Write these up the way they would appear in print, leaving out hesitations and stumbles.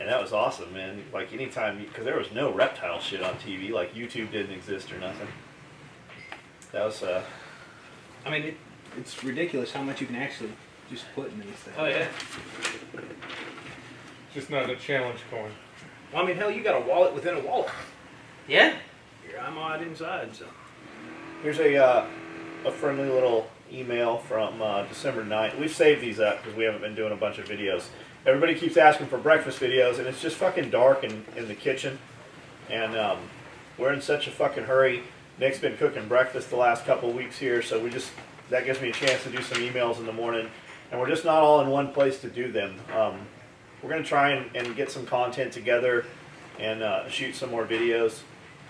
And that was awesome, man. Like anytime, because there was no reptile shit on TV, like YouTube didn't exist or nothing. That was, I mean, it's ridiculous how much you can actually just put in these things. Oh yeah. Just not a challenge coin. Well, I mean, hell, you got a wallet within a wallet. Yeah. Your iMod inside, so. here's a friendly little email from December 9th. We've saved these up because we haven't been doing a bunch of videos. Everybody keeps asking for breakfast videos, and it's just fucking dark in the kitchen. And we're in such a fucking hurry. Nick's been cooking breakfast the last couple of weeks here, so that gives me a chance to do some emails in the morning. And we're just not all in one place to do them. We're going to try and get some content together and shoot some more videos.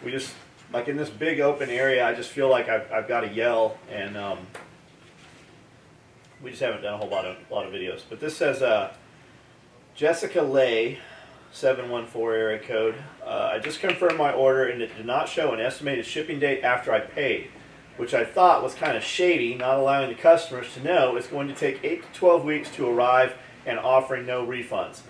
We just, like in this big open area, I just feel like I've got to yell, and we just haven't done a whole lot of videos. But this says, Jessica Lay, 714 area code. I just confirmed my order and it did not show an estimated shipping date after I paid, which I thought was kind of shady, not allowing the customers to know it's going to take 8 to 12 weeks to arrive and offering no refunds.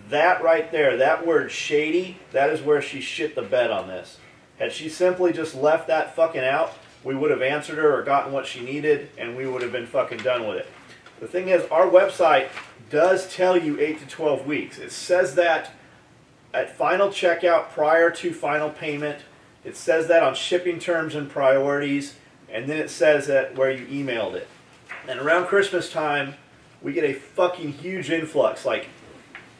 That right there, that word shady, that is where she shit the bed on this. Had she simply just left that fucking out, we would have answered her or gotten what she needed, and we would have been fucking done with it. The thing is, our website does tell you 8 to 12 weeks. It says that at final checkout prior to final payment. It says that on shipping terms and priorities, and then it says that where you emailed it. And around Christmas time, we get a fucking huge influx, like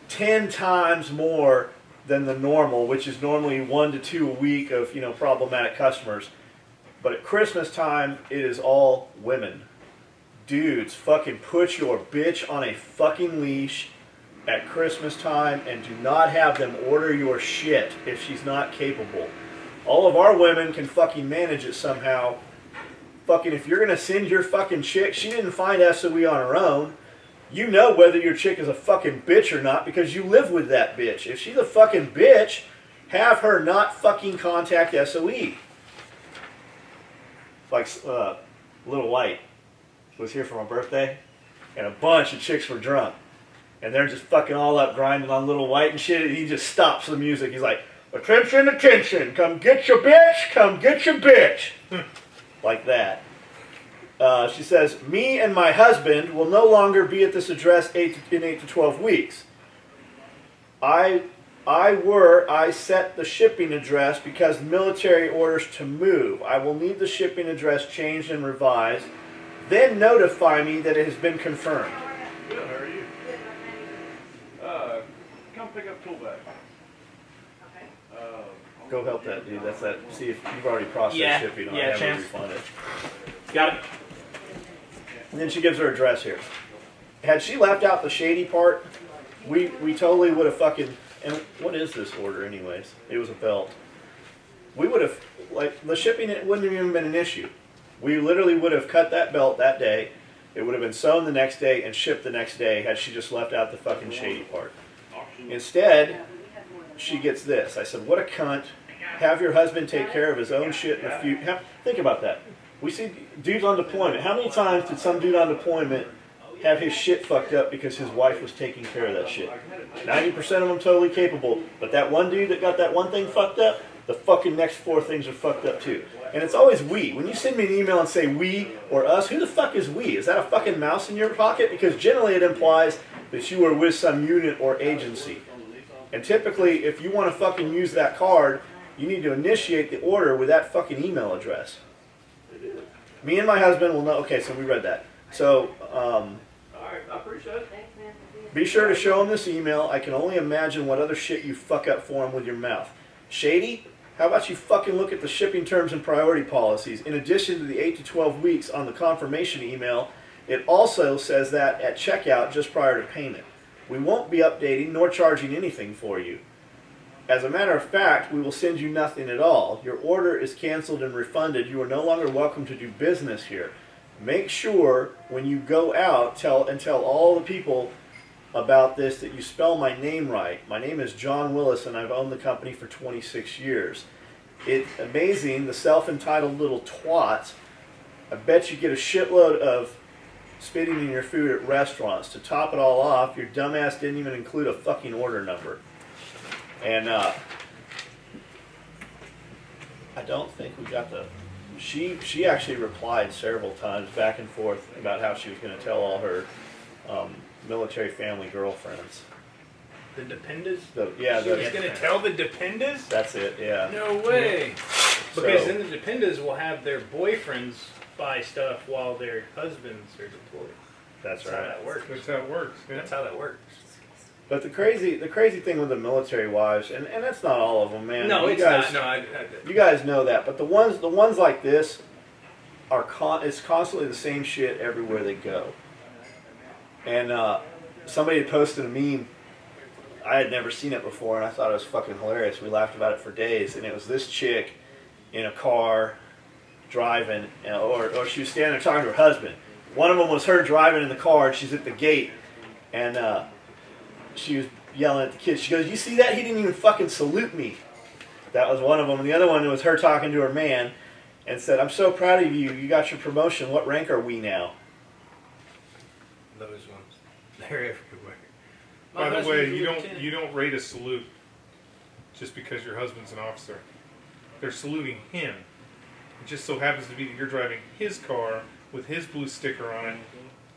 10 times more than the normal, which is normally 1 to 2 a week of, problematic customers. But at Christmas time, it is all women. Dudes, fucking put your bitch on a fucking leash at Christmas time and do not have them order your shit if she's not capable. All of our women can fucking manage it somehow. Fucking, if you're gonna send your fucking chick, she didn't find SOE on her own. You know whether your chick is a fucking bitch or not because you live with that bitch. If she's a fucking bitch, have her not fucking contact SOE. Like, Little White was here for my birthday, and a bunch of chicks were drunk. And they're just fucking all up grinding on Little White and shit, and he just stops the music. He's like, attention, attention, come get your bitch, come get your bitch. Like that. She says, me and my husband will no longer be at this address in 8 to 12 weeks. I set the shipping address because the military orders to move. I will need the shipping address changed and revised. Then notify me that it has been confirmed. Good, how are you? Come pick up tool bag. Go help that dude. That's that. See if you've already processed shipping on it. Have her refund it. Got it. And then she gives her address here. Had she left out the shady part, we totally would have fucking. And what is this order, anyways? It was a belt. We would have, like, the shipping, it wouldn't have even been an issue. We literally would have cut that belt that day. It would have been sewn the next day and shipped the next day had she just left out the fucking shady part. Instead, she gets this. I said, what a cunt. Have your husband take care of his own shit in the future. Think about that. We see dudes on deployment. How many times did some dude on deployment have his shit fucked up because his wife was taking care of that shit? 90% of them totally capable. But that one dude that got that one thing fucked up, the fucking next 4 things are fucked up too. And it's always we. When you send me an email and say we or us, who the fuck is we? Is that a fucking mouse in your pocket? Because generally it implies that you are with some unit or agency. And typically, if you want to fucking use that card, you need to initiate the order with that fucking email address. Me and my husband will know. Okay, so we read that. So, Alright, I appreciate it. be sure to show him this email. I can only imagine what other shit you fuck up for him with your mouth. Shady? How about you fucking look at the shipping terms and priority policies? In addition to the 8 to 12 weeks on the confirmation email, it also says that at checkout just prior to payment. We won't be updating nor charging anything for you. As a matter of fact, we will send you nothing at all. Your order is canceled and refunded. You are no longer welcome to do business here. Make sure when you go out, tell all the people about this that you spell my name right. My name is John Willis and I've owned the company for 26 years. It's amazing, the self-entitled little twats. I bet you get a shitload of spitting in your food at restaurants. To top it all off, your dumbass didn't even include a fucking order number. And I don't think we got the. She actually replied several times back and forth about how she was going to tell all her military family girlfriends. The Dependas? She was going to tell the Dependas? That's it. Yeah. No way. Because So- then the Dependas will have their boyfriends buy stuff while their husbands are deployed. That's That's how right. that works. That's how it works. Yeah. That's how that works. But the crazy thing with the military wives, and that's not all of them, man. No, You it's guys, not. No, You guys know that, but the ones like this are it's constantly the same shit everywhere they go. And somebody had posted a meme. I had never seen it before, and I thought it was fucking hilarious. We laughed about it for days, and it was this chick in a car driving, or she was standing there talking to her husband. One of them was her driving in the car, and she's at the gate, and she was yelling at the kids. She goes, "You see that? He didn't even fucking salute me." That was one of them. And the other one was her talking to her man and said, "I'm so proud of you. You got your promotion. What rank are we now?" Those ones. They're everywhere. By the husband's way, a you lieutenant. don't rate a salute just because your husband's an officer. They're saluting him. It just so happens to be that you're driving his car with his blue sticker on it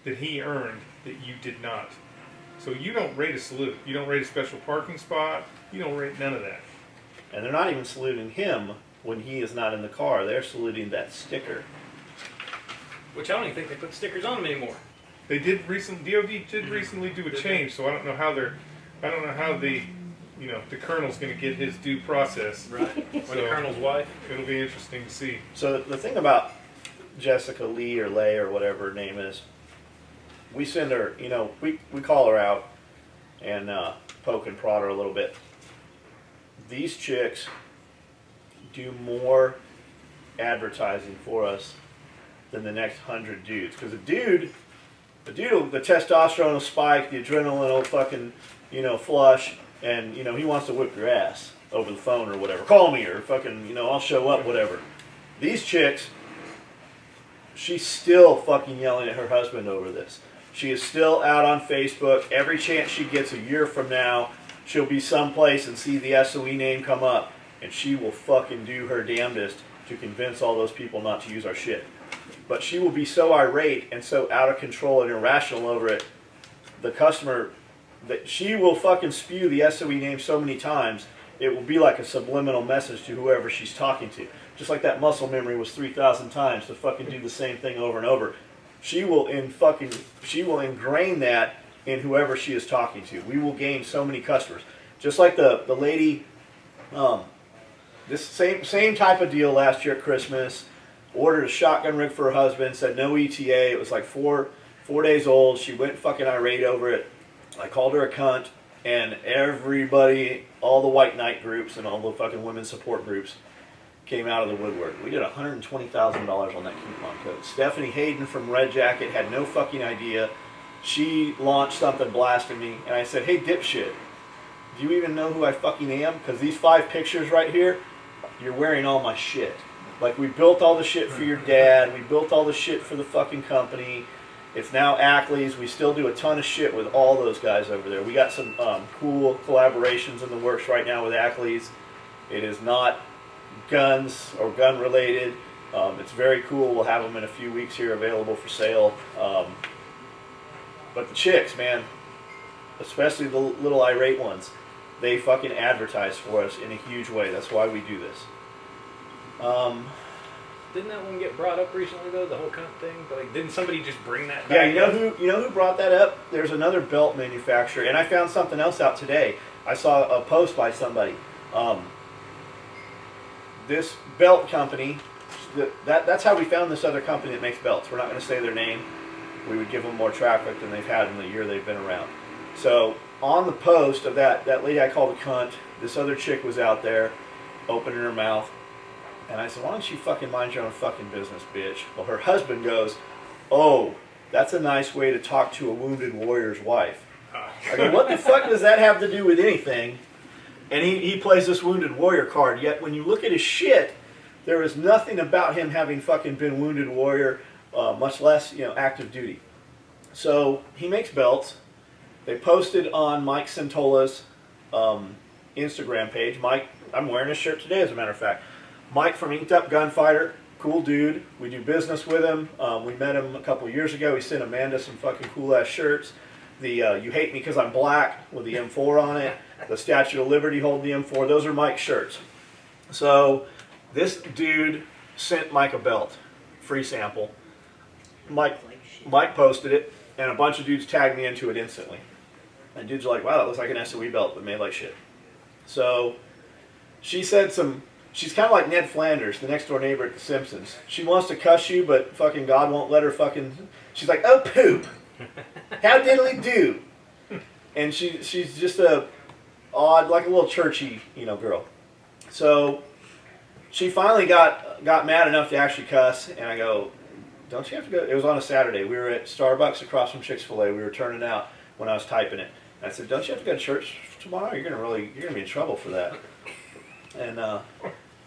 that he earned that you did not. So you don't rate a salute. You don't rate a special parking spot. You don't rate none of that. And they're not even saluting him when he is not in the car. They're saluting that sticker. Which I don't even think they put stickers on them anymore. They did recently. DoD did recently do a change, so I don't know how the colonel's going to get his due process. Right. Or the So- colonel's wife. It'll be interesting to see. So the thing about Jessica Lee or Lay or whatever her name is, we send her, we call her out and poke and prod her a little bit. These chicks do more advertising for us than the next 100 dudes. Because the testosterone will spike, the adrenaline will fucking, flush, and, he wants to whip your ass over the phone or whatever. Call me or fucking, I'll show up, whatever. These chicks, she's still fucking yelling at her husband over this. She is still out on Facebook. Every chance she gets a year from now, she'll be someplace and see the SOE name come up, and she will fucking do her damnedest to convince all those people not to use our shit. But she will be so irate and so out of control and irrational over it, the customer, that she will fucking spew the SOE name so many times, it will be like a subliminal message to whoever she's talking to. Just like that muscle memory was 3,000 times to fucking do the same thing over and over. She will ingrain that in whoever she is talking to. We will gain so many customers. Just like the lady, this same type of deal last year at Christmas. Ordered a shotgun rig for her husband, said no ETA. It was like four days old. She went fucking irate over it. I called her a cunt, and everybody, all the white knight groups and all the fucking women's support groups came out of the woodwork. We did $120,000 on that coupon code. Stephanie Hayden from Red Jacket had no fucking idea. She launched something blasting me, and I said, "Hey, dipshit, do you even know who I fucking am? Because these 5 pictures right here, you're wearing all my shit. Like, we built all the shit for your dad. We built all the shit for the fucking company. It's now Ackley's. We still do a ton of shit with all those guys over there. We got some cool collaborations in the works right now with Ackley's. It is not guns or gun related. It's very cool. We'll have them in a few weeks here available for sale. But the chicks, man, especially the little irate ones, they fucking advertise for us in a huge way. That's why we do this. Didn't that one get brought up recently though? The whole cunt thing. But, like, didn't somebody just bring that Yeah, back? you know who brought that up? There's another belt manufacturer, and I found something else out today. I saw a post by somebody. This belt company, that's how we found this other company that makes belts. We're not going to say their name. We would give them more traffic than they've had in the year they've been around. So on the post of that lady I called a cunt, this other chick was out there opening her mouth. And I said, "Why don't you fucking mind your own fucking business, bitch?" Well, her husband goes, "Oh, that's a nice way to talk to a wounded warrior's wife." I go, "What the fuck does that have to do with anything?" And he plays this wounded warrior card. Yet when you look at his shit, there is nothing about him having fucking been wounded warrior, much less active duty. So he makes belts. They posted on Mike Santola's Instagram page. Mike, I'm wearing his shirt today, as a matter of fact. Mike from Inked Up Gunfighter, cool dude. We do business with him. We met him a couple years ago. He sent Amanda some fucking cool ass shirts. The You Hate Me Because I'm Black with the M4 on it. The Statue of Liberty holding the M4. Those are Mike's shirts. So this dude sent Mike a belt, free sample. Mike posted it, and a bunch of dudes tagged me into it instantly. And dudes are like, wow, that looks like an SOE belt, but made like shit. So she said she's kind of like Ned Flanders, the next door neighbor at The Simpsons. She wants to cuss you, but fucking God won't let her fucking... She's like, oh, poop. How diddly do? And she's just a odd, like a little churchy, girl. So she finally got mad enough to actually cuss, and I go, don't you have to go? It was on a Saturday. We were at Starbucks across from Chick-fil-A. We were turning out when I was typing it. And I said, don't you have to go to church tomorrow? You're gonna be in trouble for that. And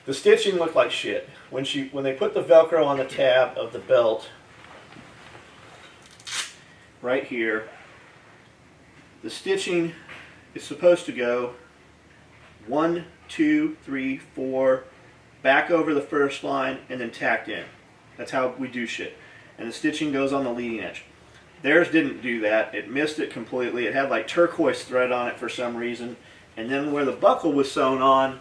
the stitching looked like shit. When they put the Velcro on the tab of the belt, right here, the stitching is supposed to go 1, 2, 3, 4, back over the first line, and then tacked in. That's how we do shit. And the stitching goes on the leading edge. Theirs didn't do that. It missed it completely. It had like turquoise thread on it for some reason. And then where the buckle was sewn on,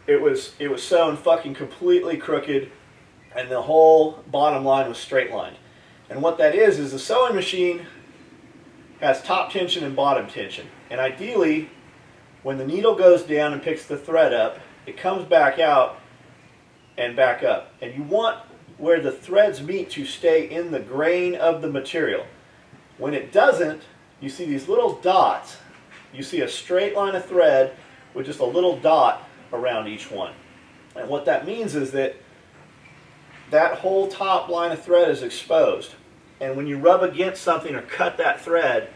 it was sewn fucking completely crooked, and the whole bottom line was straight lined. And what that is the sewing machine has top tension and bottom tension. And ideally, when the needle goes down and picks the thread up, it comes back out and back up. And you want where the threads meet to stay in the grain of the material. When it doesn't, you see these little dots. You see a straight line of thread with just a little dot around each one. And what that means is that whole top line of thread is exposed. And when you rub against something or cut that thread,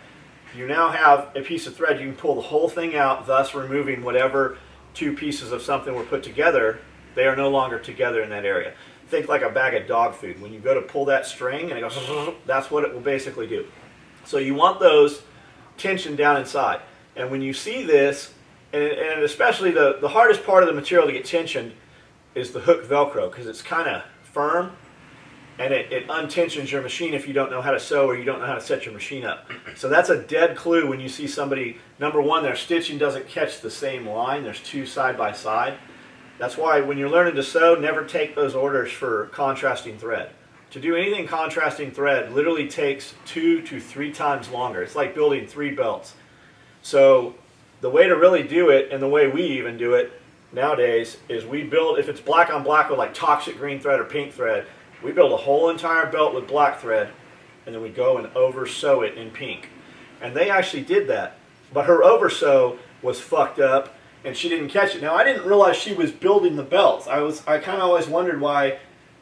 you now have a piece of thread. You can pull the whole thing out, thus removing whatever two pieces of something were put together. They are no longer together in that area. Think like a bag of dog food. When you go to pull that string and it goes, that's what it will basically do. So you want those tension down inside. And when you see this, and especially the hardest part of the material to get tensioned is the hook Velcro, because it's kind of firm, and it untensions your machine if you don't know how to sew or you don't know how to set your machine up. So that's a dead clue when you see somebody, number one, their stitching doesn't catch the same line. There's two side by side. That's why when you're learning to sew, never take those orders for contrasting thread. To do anything contrasting thread literally takes 2 to 3 times longer. It's like building 3 belts. So the way to really do it, and the way we even do it nowadays, is we build, if it's black on black with like toxic green thread or pink thread, we build a whole entire belt with black thread, and then we go and over sew it in pink. And they actually did that, but her over sew was fucked up, and she didn't catch it. Now, I didn't realize she was building the belts. I kind of always wondered why,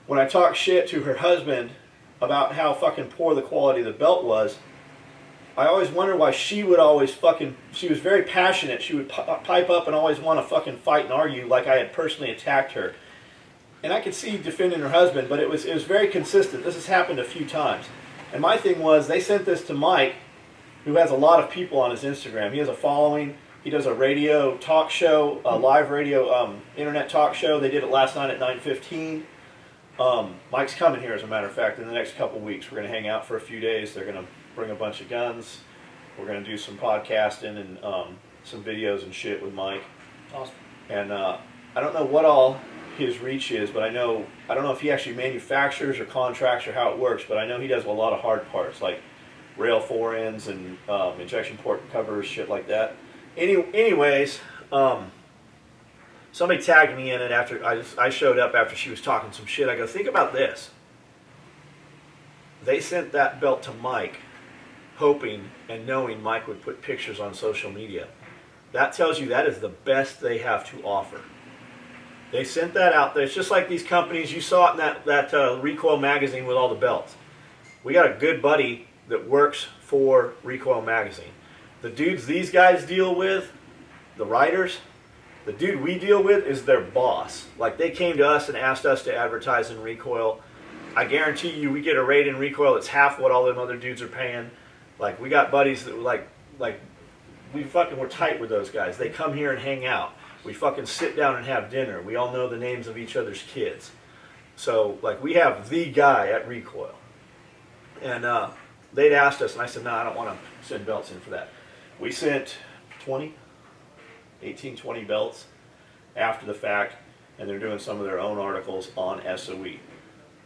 when I talked shit to her husband about how fucking poor the quality of the belt was, I always wondered why she would always fucking, she was very passionate. She would pipe up and always want to fucking fight and argue like I had personally attacked her. And I could see defending her husband, but it was very consistent. This has happened a few times. And my thing was, they sent this to Mike, who has a lot of people on his Instagram. He has a following. He does a radio talk show, a live radio internet talk show. They did it last night at 9:15. Mike's coming here, as a matter of fact, in the next couple weeks. We're going to hang out for a few days. They're going to bring a bunch of guns. We're going to do some podcasting and some videos and shit with Mike. Awesome. And I don't know what all his reach is, but I don't know if he actually manufactures or contracts or how it works, but I know he does a lot of hard parts, like rail forends and injection port covers, shit like that. Anyways, somebody tagged me in it after I showed up after she was talking some shit. I go, think about this. They sent that belt to Mike, hoping and knowing Mike would put pictures on social media. That tells you that is the best they have to offer. They sent that out there. It's just like these companies. You saw it in that Recoil magazine with all the belts. We got a good buddy that works for Recoil magazine. The dudes these guys deal with, the writers, the dude we deal with is their boss. Like, they came to us and asked us to advertise in Recoil. I guarantee you we get a rate in Recoil that's half what all them other dudes are paying. Like, we got buddies that like we're tight with those guys. They come here and hang out. We fucking sit down and have dinner. We all know the names of each other's kids. So, like, we have the guy at Recoil. And they'd asked us, and I said, no, I don't want to send belts in for that. We sent 18, 20 belts after the fact, and they're doing some of their own articles on SOE.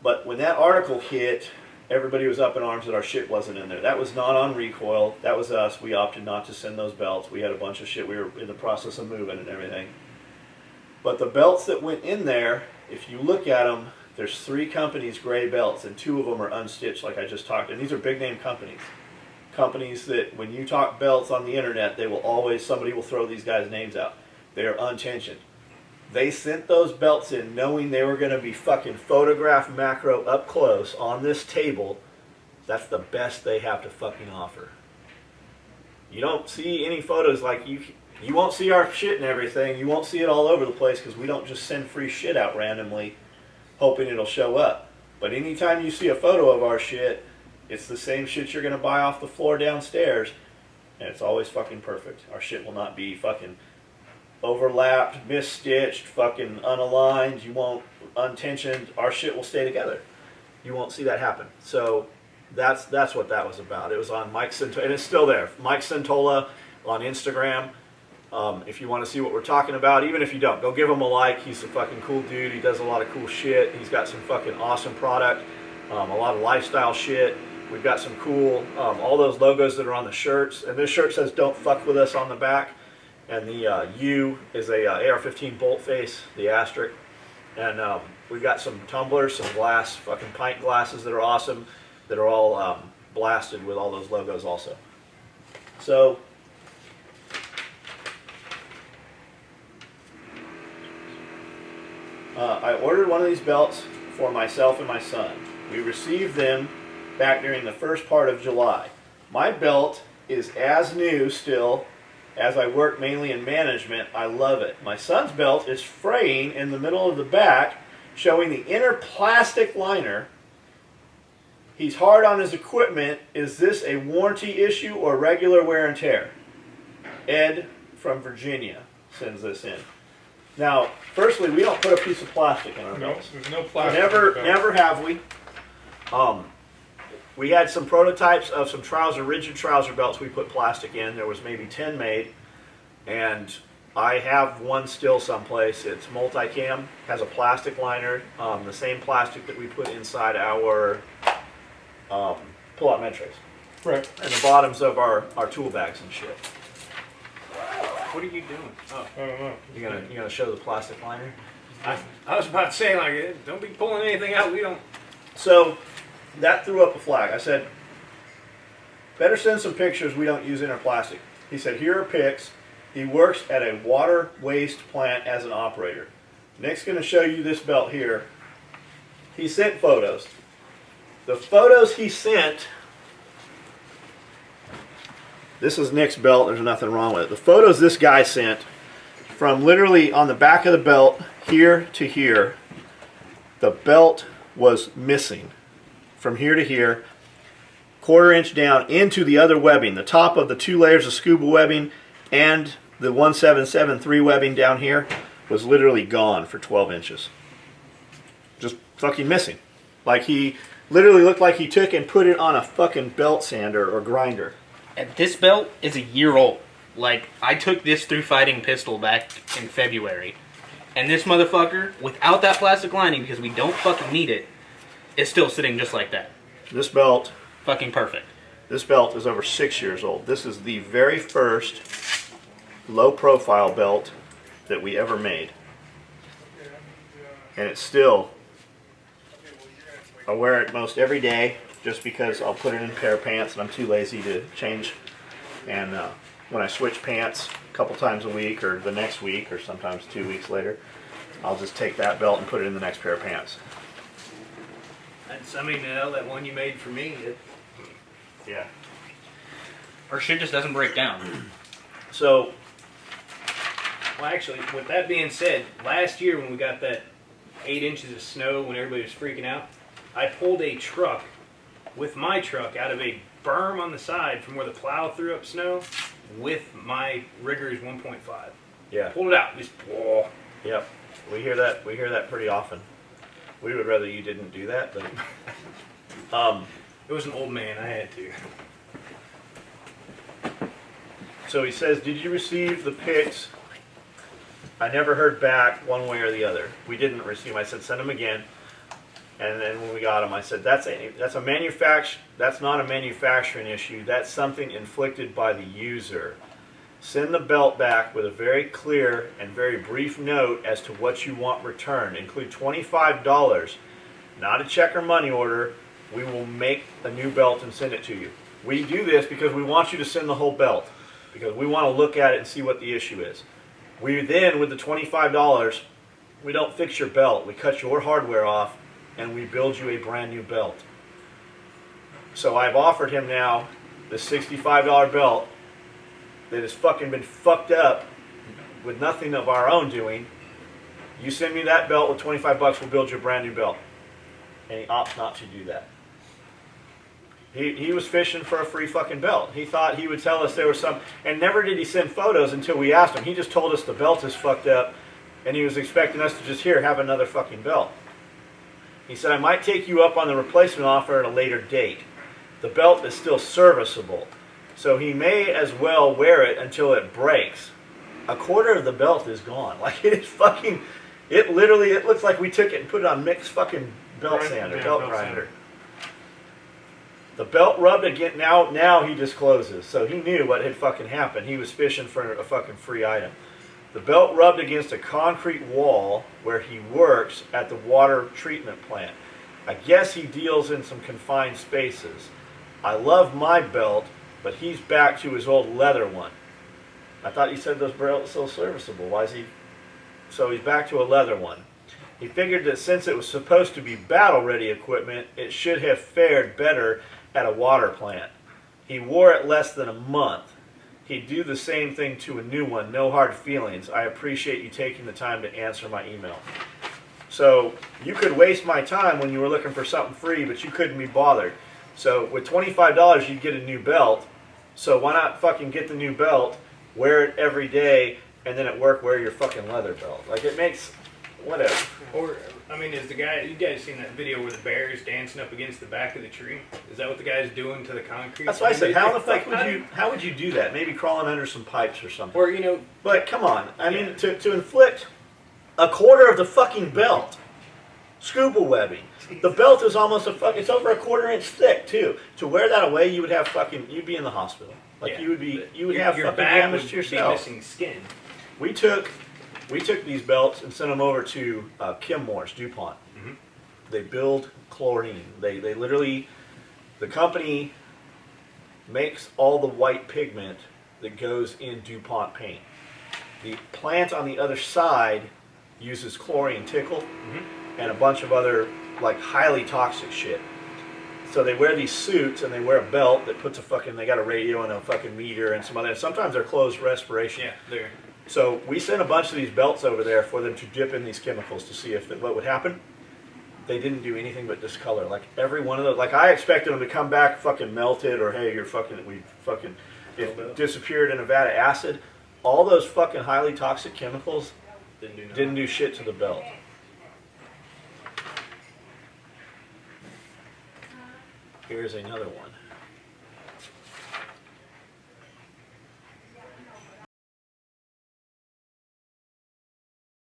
But when that article hit, everybody was up in arms that our shit wasn't in there. That was not on Recoil. That was us. We opted not to send those belts. We had a bunch of shit. We were in the process of moving and everything. But the belts that went in there, if you look at them, there's 3 companies' gray belts, and 2 of them are unstitched, like I just talked. And these are big name companies. Companies that when you talk belts on the internet, they will always, somebody will throw these guys' names out. They are untensioned. They sent those belts in knowing they were going to be fucking photographed macro up close on this table. That's the best they have to fucking offer. You don't see any photos like you won't see our shit and everything. You won't see it all over the place because we don't just send free shit out randomly hoping it'll show up. But anytime you see a photo of our shit, it's the same shit you're going to buy off the floor downstairs, and it's always fucking perfect. Our shit will not be fucking overlapped, misstitched, fucking unaligned. You won't untensioned. Our shit will stay together. You won't see that happen. So that's what that was about. It was on Mike Santola, and it's still there. Mike Santola on Instagram. If you want to see what we're talking about, even if you don't, go give him a like. He's a fucking cool dude. He does a lot of cool shit. He's got some fucking awesome product, a lot of lifestyle shit. We've got some cool, all those logos that are on the shirts. And this shirt says "Don't fuck with us" on the back. And the U is a AR-15 bolt face, the asterisk. And we've got some tumblers, some glass, fucking pint glasses that are awesome, that are all blasted with all those logos also. So, I ordered one of these belts for myself and my son. We received them back during the first part of July. My belt is as new still. As I work mainly in management, I love it. My son's belt is fraying in the middle of the back, showing the inner plastic liner. He's hard on his equipment. Is this a warranty issue or regular wear and tear? Ed from Virginia sends this in. Now, firstly, we don't put a piece of plastic in our No, belts. there's no plastic. in the belt. Never have we. We had some prototypes of some rigid trouser belts we put plastic in. There was maybe 10 made, and I have one still someplace. It's multicam, has a plastic liner, the same plastic that we put inside our pull-out med trays, Right. and the bottoms of our tool bags and shit. What are you doing? Oh, I don't know. You gonna show the plastic liner? I was about to say, like, don't be pulling anything out. We don't. So that threw up a flag. I said, better send some pictures. We don't use inner plastic. He said, here are pics. He works at a water waste plant as an operator. Nick's going to show you this belt here. He sent photos. The photos he sent, this is Nick's belt. There's nothing wrong with it. The photos this guy sent from literally on the back of the belt here to here, the belt was missing. From here to here, 1/4 inch down into the other webbing. The top of the 2 layers of scuba webbing and the 1773 webbing down here was literally gone for 12 inches. Just fucking missing. Like he literally looked like he took and put it on a fucking belt sander or grinder. And this belt is a year old. Like, I took this through Fighting Pistol back in February. And this motherfucker, without that plastic lining, because we don't fucking need it, is still sitting just like that. This belt Fucking perfect. is over 6 years old. This is the very first low profile belt that we ever made. And it's still, I wear it most every day just because I'll put it in a pair of pants and I'm too lazy to change. And when I switch pants a couple times a week or the next week or sometimes 2 weeks later, I'll just take that belt and put it in the next pair of pants. That's, I mean, that one you made for me. Yeah. Our shit just doesn't break down. So, Well, actually, with that being said, last year when we got that 8 inches of snow when everybody was freaking out, I pulled a truck with my truck out of a berm on the side from where the plow threw up snow with my rigger's 1.5. Yeah. Pulled it out. Just, whoa. Yep. We hear that. We hear that pretty often. We would rather you didn't do that, but It was an old man. I had to. so he says, "Did you receive the pics?" I never heard back one way or the other. We didn't receive them. I said, "Send them again." And then when we got them, I said, That's not a manufacturing issue. That's something inflicted by the user. Send the belt back with a very clear and very brief note as to what you want returned. Include $25, not a check or money order. We will make a new belt and send it to you. We do this because we want you to send the whole belt, because we want to look at it and see what the issue is. We then, with the $25, we don't fix your belt. We cut your hardware off and we build you a brand new belt. So I've offered him now the $65 belt that has fucking been fucked up with nothing of our own doing. You send me that belt with $25, we'll build you a brand new belt. And he opts not to do that. He was fishing for a free fucking belt. He thought he would tell us there was some, and never did he send photos until we asked him. He just told us the belt is fucked up, and he was expecting us to just, here, have another fucking belt. He said, I might take you up on the replacement offer at a later date. The belt is still serviceable, so he may as well wear it until it breaks. A quarter of the belt is gone. Like, it is fucking, it looks like we took it and put it on Mick's fucking belt sander, belt grinder. The belt rubbed again, now he discloses, so he knew what had fucking happened. He was fishing for a fucking free item. The belt rubbed against a concrete wall where he works at the water treatment plant. I guess he deals in some confined spaces. I love my belt, but he's back to his old leather one. I thought you said those belts were so serviceable. Why is he? So he's back to a leather one. He figured that since it was supposed to be battle-ready equipment, it should have fared better at a water plant. He wore it less than a month. He'd do the same thing to a new one. No hard feelings. I appreciate you taking the time to answer my email. So you could waste my time when you were looking for something free, but you couldn't be bothered. So with $25, you'd get a new belt. So why not fucking get the new belt, wear it every day, and then at work wear your fucking leather belt? Like, it makes, whatever. Or, I mean, is the guy, you guys seen that video where the bear is dancing up against the back of the tree? Is that what the guy's doing to the concrete? That's why I said, how the fuck how would you do that? Maybe crawling under some pipes or something. Or, you know. But come on, I mean, to inflict a quarter of the fucking belt, scuba webbing. The belt is almost it's over a quarter-inch thick too. To wear that away, you would have fucking, you'd be in the hospital. Like, Yeah. you would have your fucking back damage would to yourself. be missing skin. We took these belts and sent them over to Chemours, DuPont. Mhm. They build chlorine. They literally, the company makes all the white pigment that goes in DuPont paint. The plant on the other side uses chlorine tickle and a bunch of other, like, highly toxic shit. So they wear these suits and they wear a belt that puts they got a radio and a fucking meter and some other, sometimes they're closed respiration. Yeah, there. So we sent a bunch of these belts over there for them to dip in these chemicals to see what would happen. They didn't do anything but discolor. Like, every one of those, like, I expected them to come back fucking melted, or hey, it disappeared in a vat of acid. All those fucking highly toxic chemicals didn't do shit to the belt. Here's another one.